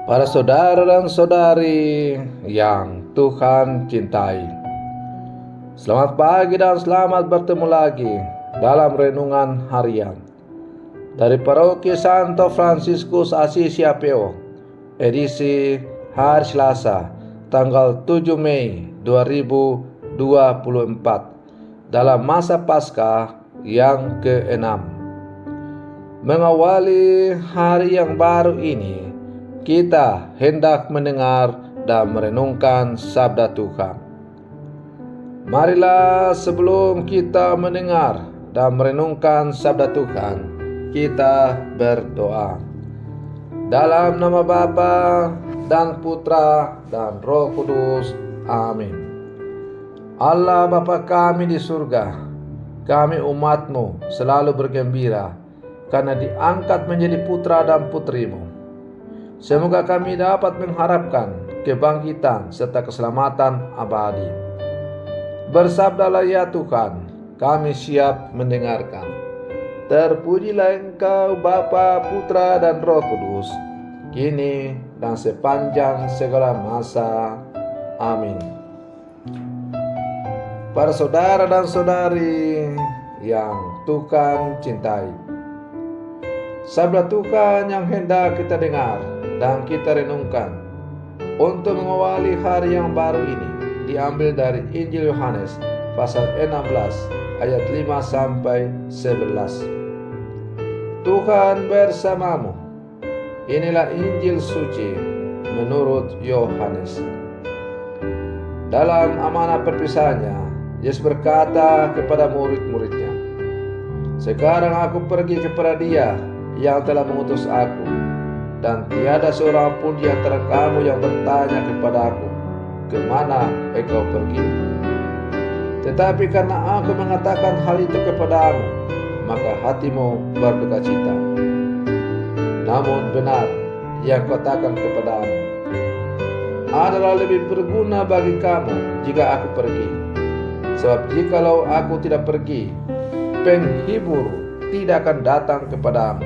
Para saudara dan saudari yang Tuhan cintai, selamat pagi dan selamat bertemu lagi dalam renungan harian dari Paroki Santo Fransiskus Assisi APO, edisi hari Selasa, tanggal 7 Mei 2024, dalam masa Paskah yang ke-6. Mengawali hari yang baru ini, kita hendak mendengar dan merenungkan sabda Tuhan. Marilah sebelum kita mendengar dan merenungkan sabda Tuhan, kita berdoa. Dalam nama Bapa dan Putra dan Roh Kudus. Amin. Allah Bapa kami di surga, kami umat-Mu selalu bergembira karena diangkat menjadi putra dan putri-Mu. Semoga kami dapat mengharapkan kebangkitan serta keselamatan abadi. Bersabdalah ya Tuhan, kami siap mendengarkan. Terpujilah Engkau Bapa, Putra dan Roh Kudus, kini dan sepanjang segala masa. Amin. Para saudara dan saudari yang Tuhan cintai, sabda Tuhan yang hendak kita dengar dan kita renungkan untuk mengawali hari yang baru ini diambil dari Injil Yohanes pasal 16 ayat 5 sampai 11. Tuhan bersamamu. Inilah Injil suci menurut Yohanes. Dalam amanah perpisahannya, Yesus berkata kepada murid-muridnya, "Sekarang aku pergi kepada Dia yang telah mengutus aku, dan tiada seorang pun di antara kamu yang bertanya kepadaku, kemana engkau pergi? Tetapi karena aku mengatakan hal itu kepadamu, maka hatimu berdukacita. Namun benar yang katakan kepadamu adalah lebih berguna bagi kamu jika aku pergi. Sebab jikalau aku tidak pergi, penghibur tidak akan datang kepadamu.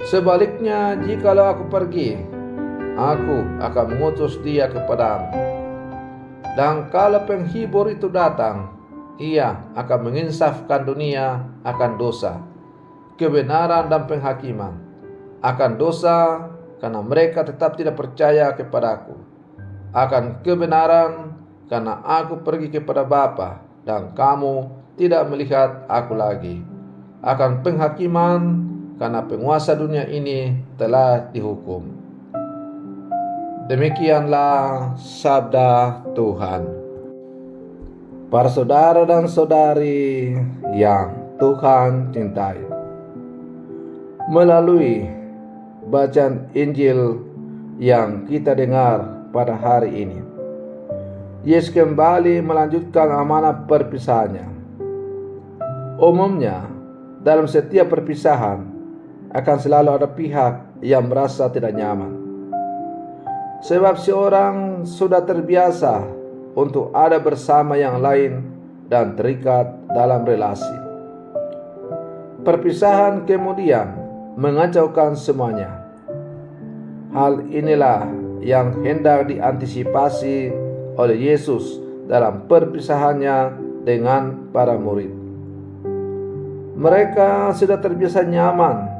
Sebaliknya, jikalau aku pergi, aku akan mengutus Dia kepadamu. Dan kalau penghibur itu datang, Ia akan menginsafkan dunia akan dosa, kebenaran dan penghakiman. Akan dosa karena mereka tetap tidak percaya kepadaku. Akan kebenaran karena aku pergi kepada Bapa dan kamu tidak melihat aku lagi. Akan penghakiman karena penguasa dunia ini telah dihukum." Demikianlah sabda Tuhan. Para saudara dan saudari yang Tuhan cintai, melalui bacaan Injil yang kita dengar pada hari ini, Yesus kembali melanjutkan amanah perpisahannya. Umumnya, dalam setiap perpisahan akan selalu ada pihak yang merasa tidak nyaman. Sebab seorang sudah terbiasa untuk ada bersama yang lain dan terikat dalam relasi. Perpisahan kemudian mengacaukan semuanya. Hal inilah yang hendak diantisipasi oleh Yesus dalam perpisahannya dengan para murid. Mereka sudah terbiasa nyaman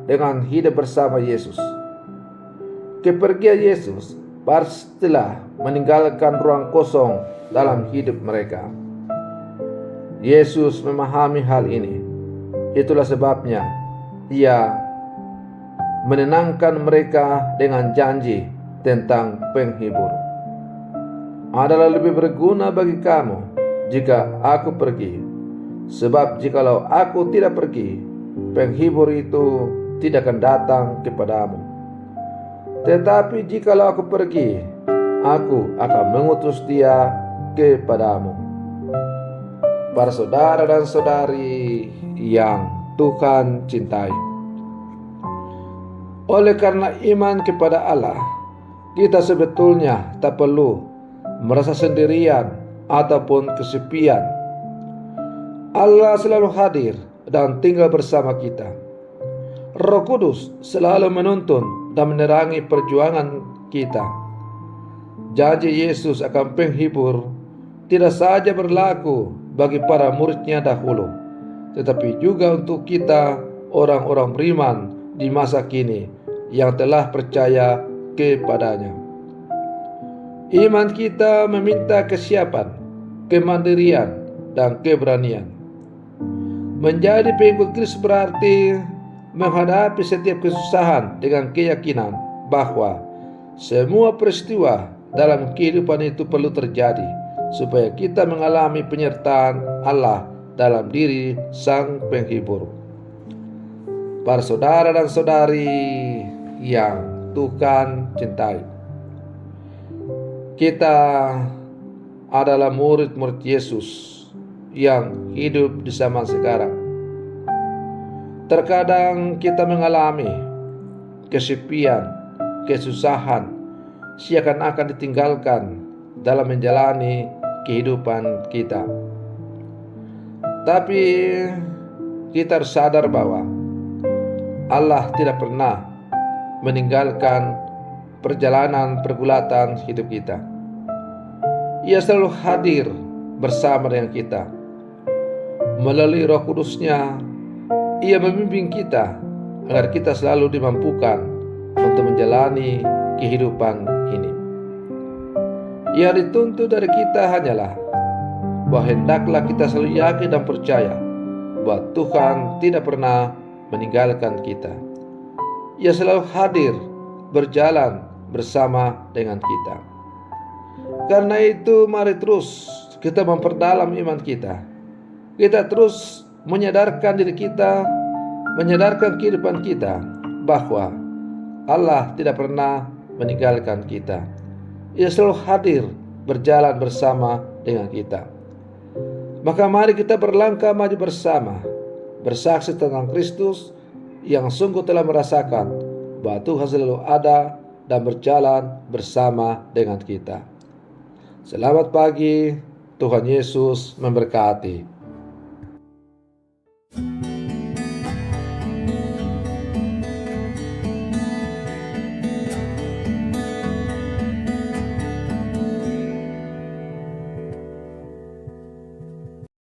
dengan hidup bersama Yesus. Kepergian Yesus pastilah meninggalkan ruang kosong dalam hidup mereka. Yesus memahami hal ini. Itulah sebabnya Ia menenangkan mereka dengan janji tentang penghibur. Adalah lebih berguna bagi kamu jika aku pergi. Sebab jikalau aku tidak pergi, penghibur itu tidak akan datang kepadamu. Tetapi jikalau aku pergi, aku akan mengutus Dia kepadamu. Para saudara dan saudari yang Tuhan cintai, oleh karena iman kepada Allah, kita sebetulnya tak perlu merasa sendirian ataupun kesepian. Allah selalu hadir dan tinggal bersama kita. Roh Kudus selalu menuntun dan menerangi perjuangan kita. Janji Yesus akan penghibur tidak saja berlaku bagi para muridnya dahulu, tetapi juga untuk kita orang-orang beriman di masa kini yang telah percaya kepadanya. Iman kita meminta kesiapan, kemandirian, dan keberanian. Menjadi pengikut Kristus berarti menghadapi setiap kesusahan dengan keyakinan bahwa semua peristiwa dalam kehidupan itu perlu terjadi supaya kita mengalami penyertaan Allah dalam diri Sang Penghibur. Para saudara dan saudari yang Tuhan cintai, kita adalah murid-murid Yesus yang hidup di zaman sekarang. Terkadang kita mengalami kesepian, kesusahan, seakan-akan ditinggalkan dalam menjalani kehidupan kita. Tapi kita harus sadar bahwa Allah tidak pernah meninggalkan perjalanan pergulatan hidup kita. Ia selalu hadir bersama dengan kita. Melalui Roh Kudus-Nya, Ia membimbing kita agar kita selalu dimampukan untuk menjalani kehidupan ini. Yang dituntut dari kita hanyalah bahwa hendaklah kita selalu yakin dan percaya bahwa Tuhan tidak pernah meninggalkan kita. Ia selalu hadir berjalan bersama dengan kita. Karena itu mari terus kita memperdalam iman kita. Kita terus menyadarkan diri kita, menyadarkan kehidupan kita bahwa Allah tidak pernah meninggalkan kita. Ia selalu hadir berjalan bersama dengan kita. Maka mari kita berlangkah maju bersama, bersaksi tentang Kristus yang sungguh telah merasakan bahwa Tuhan selalu ada dan berjalan bersama dengan kita. Selamat pagi, Tuhan Yesus memberkati.